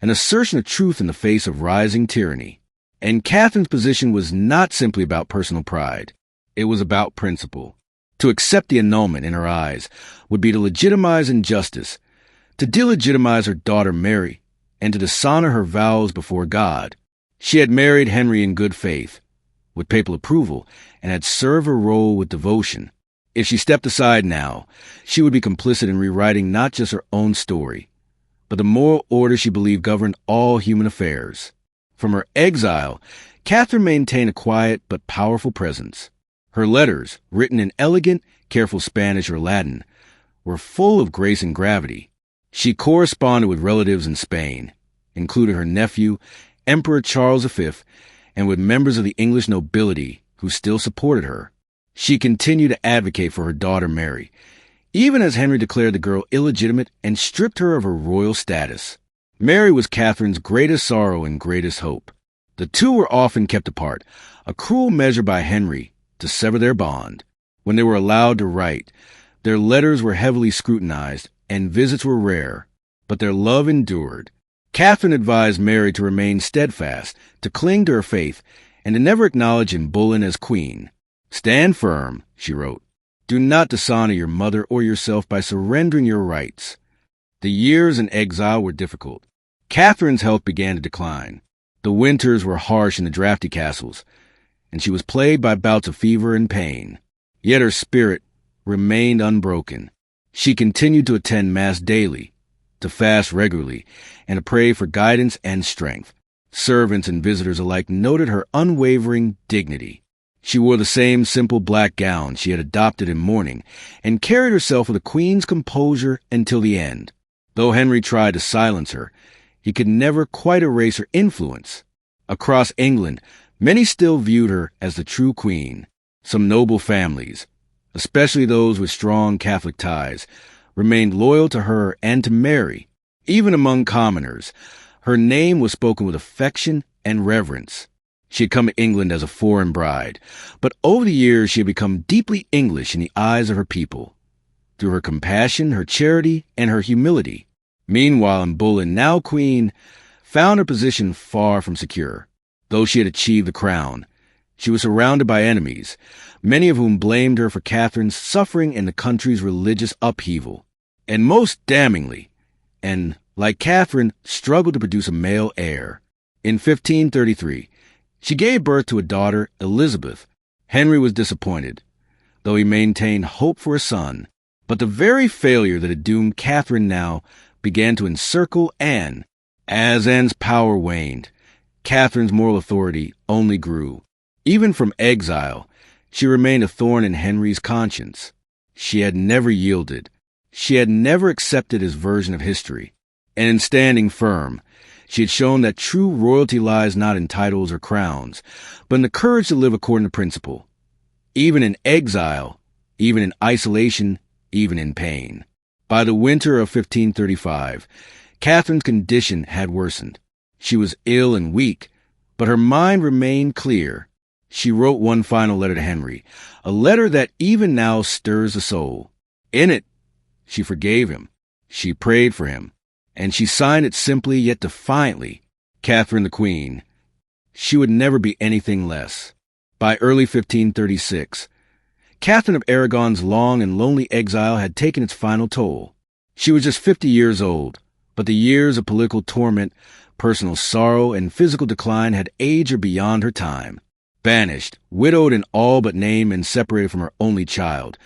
an assertion of truth in the face of rising tyranny. And Catherine's position was not simply about personal pride. It was about principle. To accept the annulment in her eyes would be to legitimize injustice, to delegitimize her daughter Mary, and to dishonor her vows before God. She had married Henry in good faith, with papal approval, and had served her role with devotion. If she stepped aside now, she would be complicit in rewriting not just her own story, but the moral order she believed governed all human affairs. From her exile, Catherine maintained a quiet but powerful presence. Her letters, written in elegant, careful Spanish or Latin, were full of grace and gravity. She corresponded with relatives in Spain, including her nephew, Emperor Charles V, and with members of the English nobility who still supported her. She continued to advocate for her daughter Mary, even as Henry declared the girl illegitimate and stripped her of her royal status. Mary was Catherine's greatest sorrow and greatest hope. The two were often kept apart, a cruel measure by Henry to sever their bond. When they were allowed to write, their letters were heavily scrutinized and visits were rare, but their love endured. Catherine advised Mary to remain steadfast, to cling to her faith, and to never acknowledge Anne Boleyn as queen. "Stand firm," she wrote. "Do not dishonor your mother or yourself by surrendering your rights." The years in exile were difficult. Catherine's health began to decline. The winters were harsh in the drafty castles, and she was plagued by bouts of fever and pain. Yet her spirit remained unbroken. She continued to attend Mass daily, to fast regularly, and to pray for guidance and strength. Servants and visitors alike noted her unwavering dignity. She wore the same simple black gown she had adopted in mourning, and carried herself with a queen's composure until the end. Though Henry tried to silence her, he could never quite erase her influence. Across England, many still viewed her as the true queen. Some noble families, especially those with strong Catholic ties, remained loyal to her and to Mary. Even among commoners, her name was spoken with affection and reverence. She had come to England as a foreign bride, but over the years she had become deeply English in the eyes of her people, through her compassion, her charity, and her humility. Meanwhile, Anne Boleyn, now queen, found her position far from secure. Though she had achieved the crown, she was surrounded by enemies, many of whom blamed her for Catherine's suffering in the country's religious upheaval. And most damningly, and, like Catherine, struggled to produce a male heir. In 1533, she gave birth to a daughter, Elizabeth. Henry was disappointed, though he maintained hope for a son. But the very failure that had doomed Catherine now began to encircle Anne. As Anne's power waned, Catherine's moral authority only grew. Even from exile, she remained a thorn in Henry's conscience. She had never yielded. She had never accepted his version of history. And in standing firm, she had shown that true royalty lies not in titles or crowns, but in the courage to live according to principle. Even in exile, even in isolation, even in pain. By the winter of 1535, Catherine's condition had worsened. She was ill and weak, but her mind remained clear. She wrote one final letter to Henry, a letter that even now stirs the soul. In it, she forgave him, she prayed for him, and she signed it simply yet defiantly, Catherine the Queen. She would never be anything less. By early 1536, Catherine of Aragon's long and lonely exile had taken its final toll. She was just 50 years old, but the years of political torment, personal sorrow, and physical decline had aged her beyond her time. Banished, widowed in all but name, and separated from her only child,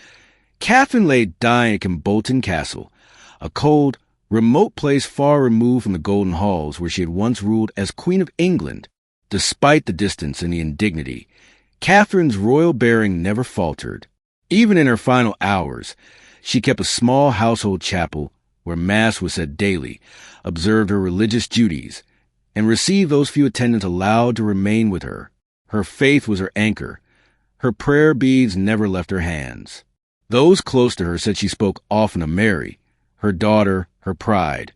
Catherine lay dying at Kimbolton Castle, a cold, remote place far removed from the golden halls where she had once ruled as Queen of England. Despite the distance and the indignity, Catherine's royal bearing never faltered. Even in her final hours, she kept a small household chapel where Mass was said daily, observed her religious duties, and received those few attendants allowed to remain with her. Her faith was her anchor. Her prayer beads never left her hands. Those close to her said she spoke often of Mary, her daughter, her pride,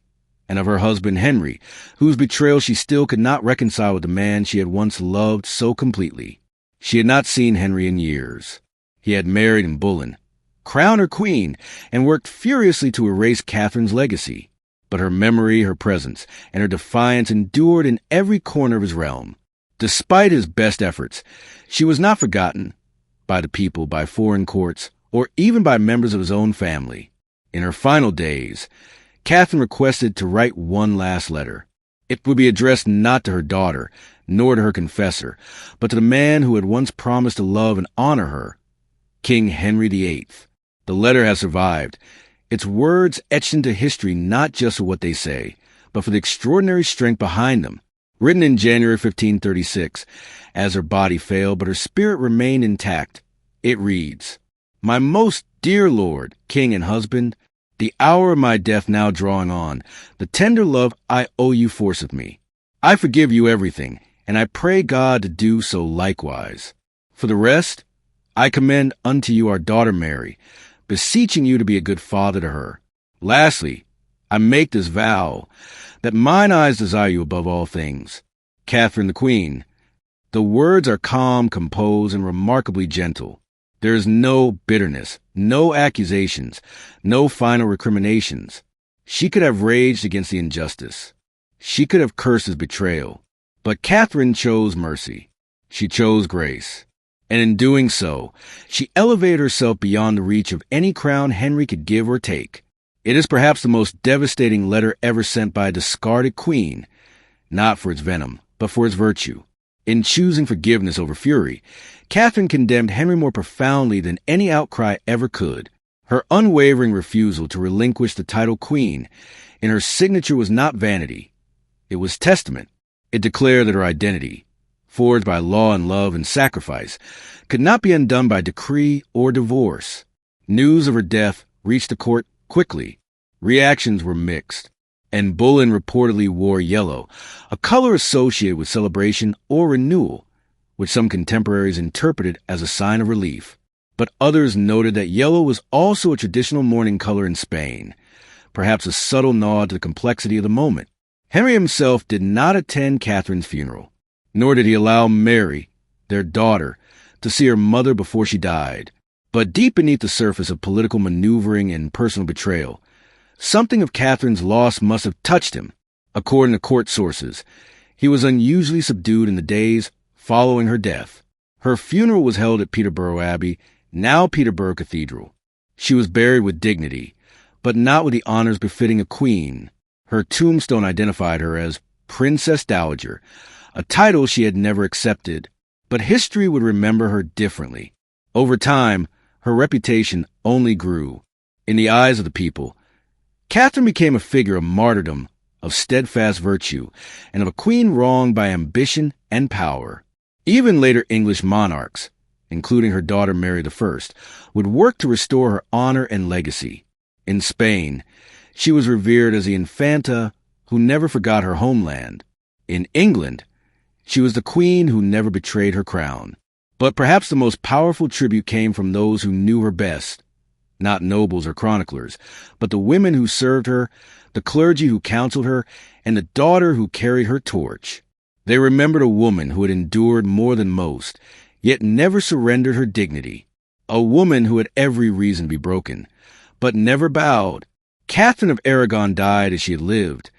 and of her husband Henry, whose betrayal she still could not reconcile with the man she had once loved so completely. She had not seen Henry in years. He had married Anne Boleyn, crowned her queen, and worked furiously to erase Catherine's legacy. But her memory, her presence, and her defiance endured in every corner of his realm. Despite his best efforts, she was not forgotten by the people, by foreign courts, or even by members of his own family. In her final days, Catherine requested to write one last letter. It would be addressed not to her daughter, nor to her confessor, but to the man who had once promised to love and honor her, King Henry VIII. The letter has survived, its words etched into history not just for what they say, but for the extraordinary strength behind them. Written in January 1536, as her body failed but her spirit remained intact, it reads, "My most dear lord, king and husband, the hour of my death now drawing on, the tender love I owe you forceth me. I forgive you everything, and I pray God to do so likewise. For the rest, I commend unto you our daughter Mary, beseeching you to be a good father to her. Lastly, I make this vow, that mine eyes desire you above all things. Catherine the Queen." The words are calm, composed, and remarkably gentle. There is no bitterness, no accusations, no final recriminations. She could have raged against the injustice. She could have cursed his betrayal. But Catherine chose mercy. She chose grace. And in doing so, she elevated herself beyond the reach of any crown Henry could give or take. It is perhaps the most devastating letter ever sent by a discarded queen, not for its venom, but for its virtue. In choosing forgiveness over fury, Catherine condemned Henry more profoundly than any outcry ever could. Her unwavering refusal to relinquish the title queen in her signature was not vanity. It was testament. It declared that her identity, forged by law and love and sacrifice, could not be undone by decree or divorce. News of her death reached the court quickly. Reactions were mixed, and Bullen reportedly wore yellow, a color associated with celebration or renewal, which some contemporaries interpreted as a sign of relief. But others noted that yellow was also a traditional mourning color in Spain, perhaps a subtle nod to the complexity of the moment. Henry himself did not attend Catherine's funeral, nor did he allow Mary, their daughter, to see her mother before she died. But deep beneath the surface of political maneuvering and personal betrayal, something of Catherine's loss must have touched him. According to court sources, he was unusually subdued in the days following her death. Her funeral was held at Peterborough Abbey, now Peterborough Cathedral. She was buried with dignity, but not with the honors befitting a queen. Her tombstone identified her as Princess Dowager, a title she had never accepted, but history would remember her differently. Over time, her reputation only grew. In the eyes of the people, Catherine became a figure of martyrdom, of steadfast virtue, and of a queen wronged by ambition and power. Even later English monarchs, including her daughter Mary I, would work to restore her honor and legacy. In Spain, she was revered as the Infanta who never forgot her homeland. In England, she was the queen who never betrayed her crown. But perhaps the most powerful tribute came from those who knew her best, not nobles or chroniclers, but the women who served her, the clergy who counseled her, and the daughter who carried her torch. They remembered a woman who had endured more than most, yet never surrendered her dignity. A woman who had every reason to be broken, but never bowed. Catherine of Aragon died as she had lived,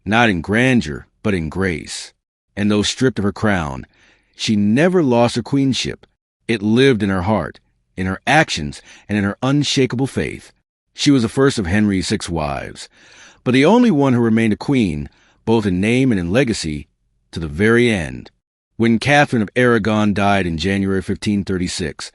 not in grandeur, but in grace. And though stripped of her crown, she never lost her queenship. It lived in her heart, in her actions, and in her unshakable faith. She was the first of Henry's 6 wives, but the only one who remained a queen, both in name and in legacy, to the very end. When Catherine of Aragon died in January 1536,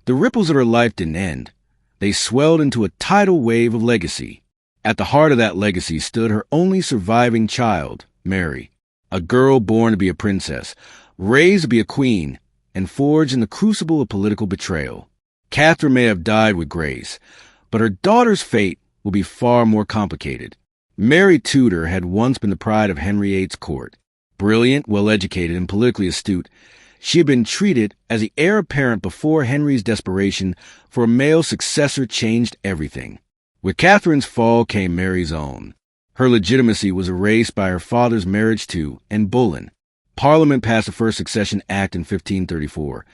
the ripples of her life didn't end. They swelled into a tidal wave of legacy. At the heart of that legacy stood her only surviving child, Mary, a girl born to be a princess, raised to be a queen, and forged in the crucible of political betrayal. Catherine may have died with grace, but her daughter's fate will be far more complicated. Mary Tudor had once been the pride of Henry VIII's court. Brilliant, well-educated, and politically astute, she had been treated as the heir apparent before Henry's desperation for a male successor changed everything. With Catherine's fall came Mary's own. Her legitimacy was erased by her father's marriage to and Bullen. Parliament passed the First Succession Act in 1534,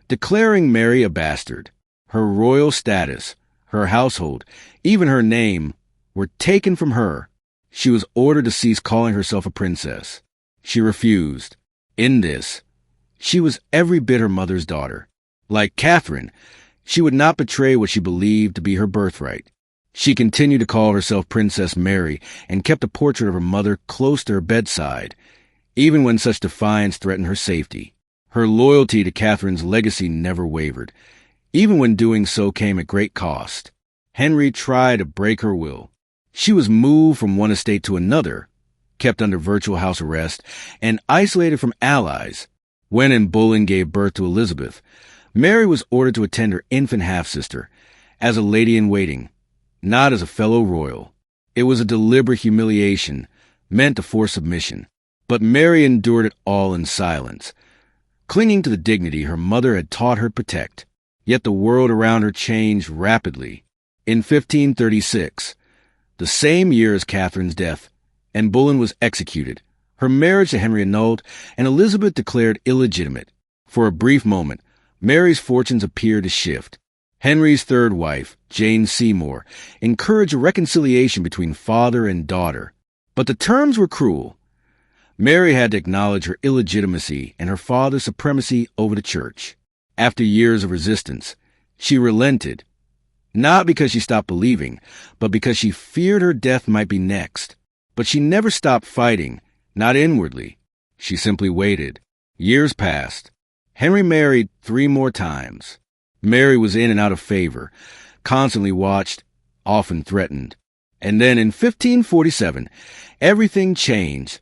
declaring Mary a bastard. Her royal status, her household, even her name, were taken from her. She was ordered to cease calling herself a princess. She refused. In this, she was every bit her mother's daughter. Like Catherine, she would not betray what she believed to be her birthright. She continued to call herself Princess Mary and kept a portrait of her mother close to her bedside, even when such defiance threatened her safety. Her loyalty to Catherine's legacy never wavered, even when doing so came at great cost. Henry tried to break her will. She was moved from one estate to another, kept under virtual house arrest, and isolated from allies. When Anne Boleyn gave birth to Elizabeth, Mary was ordered to attend her infant half-sister as a lady-in-waiting, not as a fellow royal. It was a deliberate humiliation, meant to force submission. But Mary endured it all in silence, clinging to the dignity her mother had taught her to protect. Yet the world around her changed rapidly. In 1536, the same year as Catherine's death, Anne Boleyn was executed, her marriage to Henry annulled, and Elizabeth declared illegitimate. For a brief moment, Mary's fortunes appeared to shift. Henry's third wife, Jane Seymour, encouraged a reconciliation between father and daughter. But the terms were cruel. Mary had to acknowledge her illegitimacy and her father's supremacy over the church. After years of resistance, she relented, not because she stopped believing, but because she feared her death might be next. But she never stopped fighting, not inwardly. She simply waited. Years passed. Henry married 3 more times. Mary was in and out of favor, constantly watched, often threatened. And then in 1547, everything changed.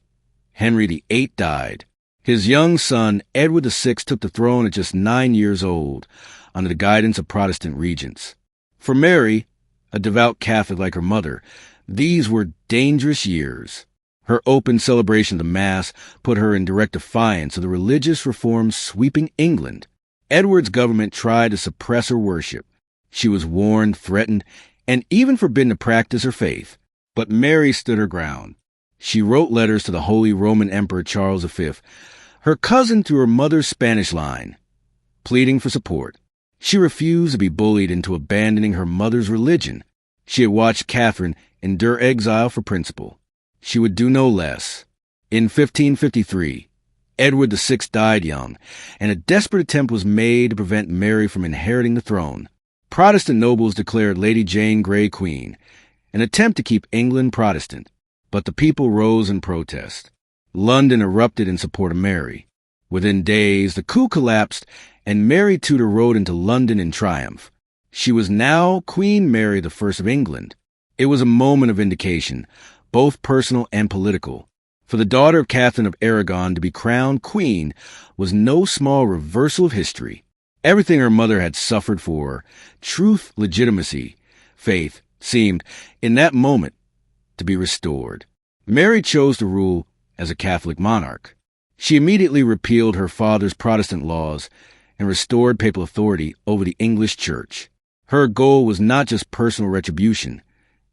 Henry VIII died. His young son, Edward VI, took the throne at just 9 years old, under the guidance of Protestant regents. For Mary, a devout Catholic like her mother, these were dangerous years. Her open celebration of the Mass put her in direct defiance of the religious reforms sweeping England. Edward's government tried to suppress her worship. She was warned, threatened, and even forbidden to practice her faith. But Mary stood her ground. She wrote letters to the Holy Roman Emperor Charles V, her cousin through her mother's Spanish line, pleading for support. She refused to be bullied into abandoning her mother's religion. She had watched Catherine endure exile for principle. She would do no less. In 1553, Edward VI died young, and a desperate attempt was made to prevent Mary from inheriting the throne. Protestant nobles declared Lady Jane Grey queen, an attempt to keep England Protestant. But the people rose in protest. London erupted in support of Mary. Within days, the coup collapsed, and Mary Tudor rode into London in triumph. She was now Queen Mary I of England. It was a moment of vindication, both personal and political. For the daughter of Catherine of Aragon to be crowned queen was no small reversal of history. Everything her mother had suffered for, truth, legitimacy, faith, seemed, in that moment, to be restored. Mary chose to rule as a Catholic monarch. She immediately repealed her father's Protestant laws and restored papal authority over the English Church. Her goal was not just personal retribution.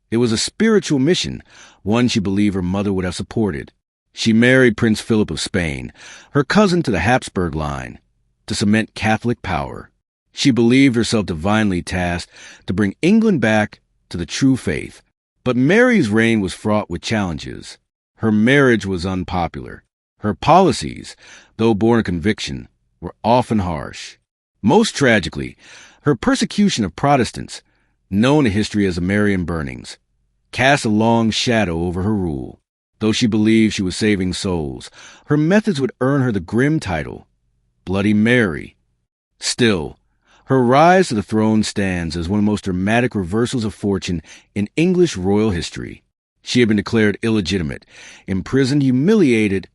It was a spiritual mission, one she believed her mother would have supported. She married Prince Philip of Spain, her cousin to the Habsburg line, to cement Catholic power. She believed herself divinely tasked to bring England back to the true faith. But Mary's reign was fraught with challenges. Her marriage was unpopular. Her policies, though born of conviction, were often harsh. Most tragically, her persecution of Protestants, known in history as the Marian burnings, cast a long shadow over her rule. Though she believed she was saving souls, her methods would earn her the grim title, Bloody Mary. Still, her rise to the throne stands as one of the most dramatic reversals of fortune in English royal history. She had been declared illegitimate, imprisoned, humiliated,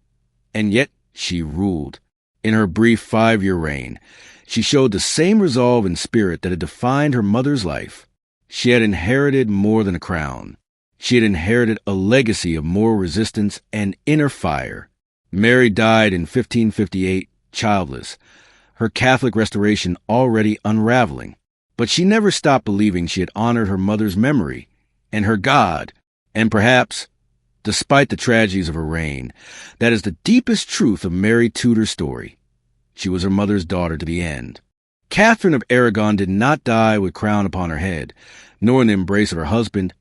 and yet she ruled. In her brief 5-year reign, she showed the same resolve and spirit that had defined her mother's life. She had inherited more than a crown. She had inherited a legacy of moral resistance and inner fire. Mary died in 1558, childless, her Catholic restoration already unraveling. But she never stopped believing she had honored her mother's memory and her God. And perhaps, despite the tragedies of her reign, that is the deepest truth of Mary Tudor's story. She was her mother's daughter to the end. Catherine of Aragon did not die with crown upon her head, nor in the embrace of her husband,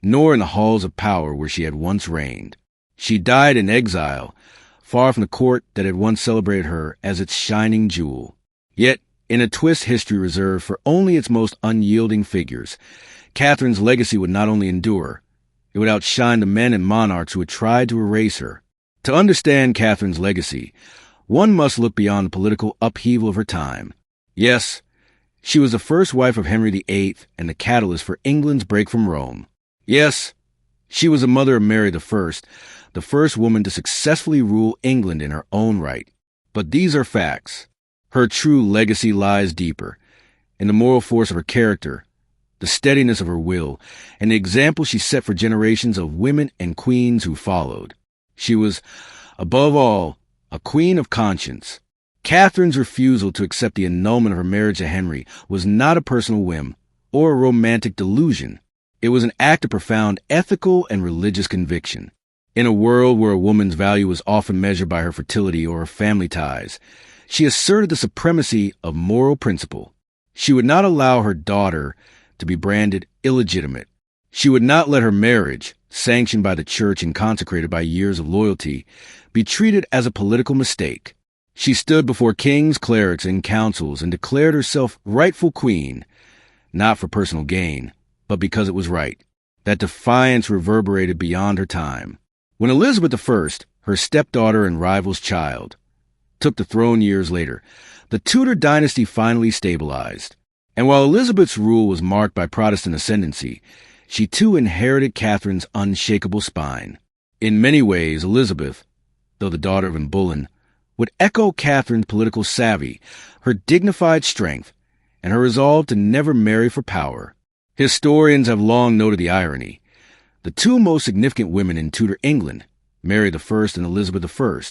nor in the halls of power where she had once reigned. She died in exile, far from the court that had once celebrated her as its shining jewel. Yet, in a twist history reserved for only its most unyielding figures, Catherine's legacy would not only endure, it would outshine the men and monarchs who had tried to erase her. To understand Catherine's legacy, one must look beyond the political upheaval of her time. Yes, she was the first wife of Henry VIII and the catalyst for England's break from Rome. Yes, she was the mother of Mary I, the first woman to successfully rule England in her own right. But these are facts. Her true legacy lies deeper, in the moral force of her character, the steadiness of her will, and the example she set for generations of women and queens who followed. She was, above all, a queen of conscience. Catherine's refusal to accept the annulment of her marriage to Henry was not a personal whim or a romantic delusion. It was an act of profound ethical and religious conviction. In a world where a woman's value was often measured by her fertility or her family ties, she asserted the supremacy of moral principle. She would not allow her daughter to be branded illegitimate. She would not let her marriage, sanctioned by the church and consecrated by years of loyalty, be treated as a political mistake. She stood before kings, clerics, and councils and declared herself rightful queen, not for personal gain, but because it was right. That defiance reverberated beyond her time. When Elizabeth I, her stepdaughter and rival's child, took the throne years later, the Tudor dynasty finally stabilized. And while Elizabeth's rule was marked by Protestant ascendancy, she too inherited Catherine's unshakable spine. In many ways, Elizabeth, though the daughter of Anne Boleyn, would echo Catherine's political savvy, her dignified strength, and her resolve to never marry for power. Historians have long noted the irony. The two most significant women in Tudor England, Mary I and Elizabeth I,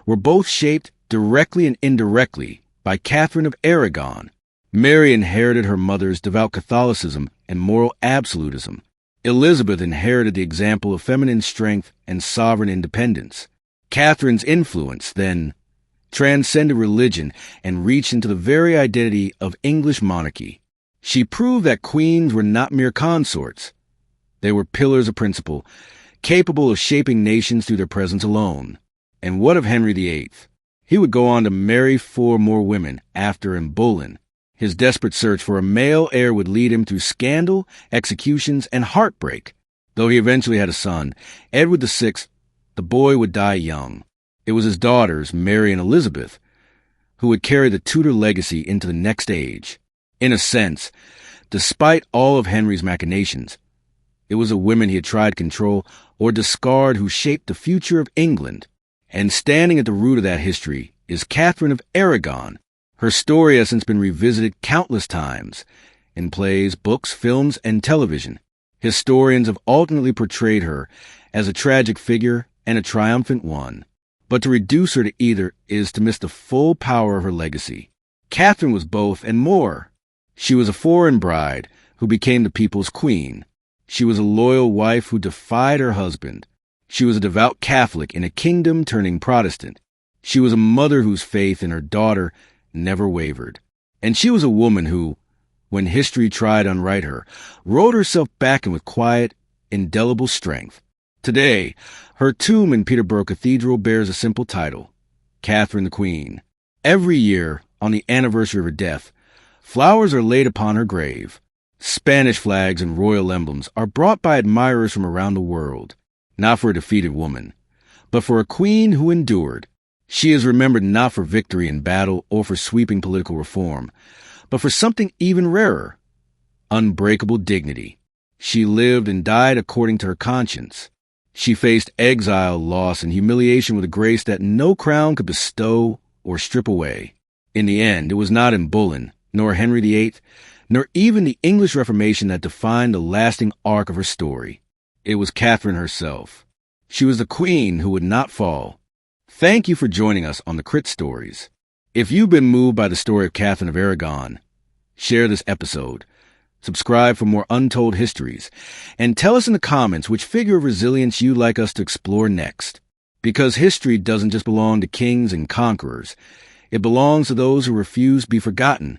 were both shaped directly and indirectly by Catherine of Aragon. Mary inherited her mother's devout Catholicism and moral absolutism. Elizabeth inherited the example of feminine strength and sovereign independence. Catherine's influence, then, transcended religion and reached into the very identity of English monarchy. She proved that queens were not mere consorts. They were pillars of principle, capable of shaping nations through their presence alone. And what of Henry VIII? He would go on to marry 4 more women after Anne Boleyn. His desperate search for a male heir would lead him through scandal, executions, and heartbreak. Though he eventually had a son, Edward VI, the boy would die young. It was his daughters, Mary and Elizabeth, who would carry the Tudor legacy into the next age. In a sense, despite all of Henry's machinations, it was the women he had tried to control or discard who shaped the future of England. And standing at the root of that history is Catherine of Aragon. Her story has since been revisited countless times in plays, books, films, and television. Historians have alternately portrayed her as a tragic figure and a triumphant one. But to reduce her to either is to miss the full power of her legacy. Catherine was both and more. She was a foreign bride who became the people's queen. She was a loyal wife who defied her husband. She was a devout Catholic in a kingdom turning Protestant. She was a mother whose faith in her daughter never wavered. And she was a woman who, when history tried to unwrite her, rolled herself back in with quiet, indelible strength. Today, her tomb in Peterborough Cathedral bears a simple title, Catherine the Queen. Every year, on the anniversary of her death, flowers are laid upon her grave. Spanish flags and royal emblems are brought by admirers from around the world, not for a defeated woman, but for a queen who endured. She is remembered not for victory in battle or for sweeping political reform, but for something even rarer, unbreakable dignity. She lived and died according to her conscience. She faced exile, loss, and humiliation with a grace that no crown could bestow or strip away. In the end, it was not Anne Boleyn, nor Henry VIII, nor even the English Reformation that defined the lasting arc of her story. It was Catherine herself. She was the queen who would not fall. Thank you for joining us on the Crit Stories. If you've been moved by the story of Catherine of Aragon, share this episode, subscribe for more untold histories, and tell us in the comments which figure of resilience you'd like us to explore next. Because history doesn't just belong to kings and conquerors. It belongs to those who refuse to be forgotten.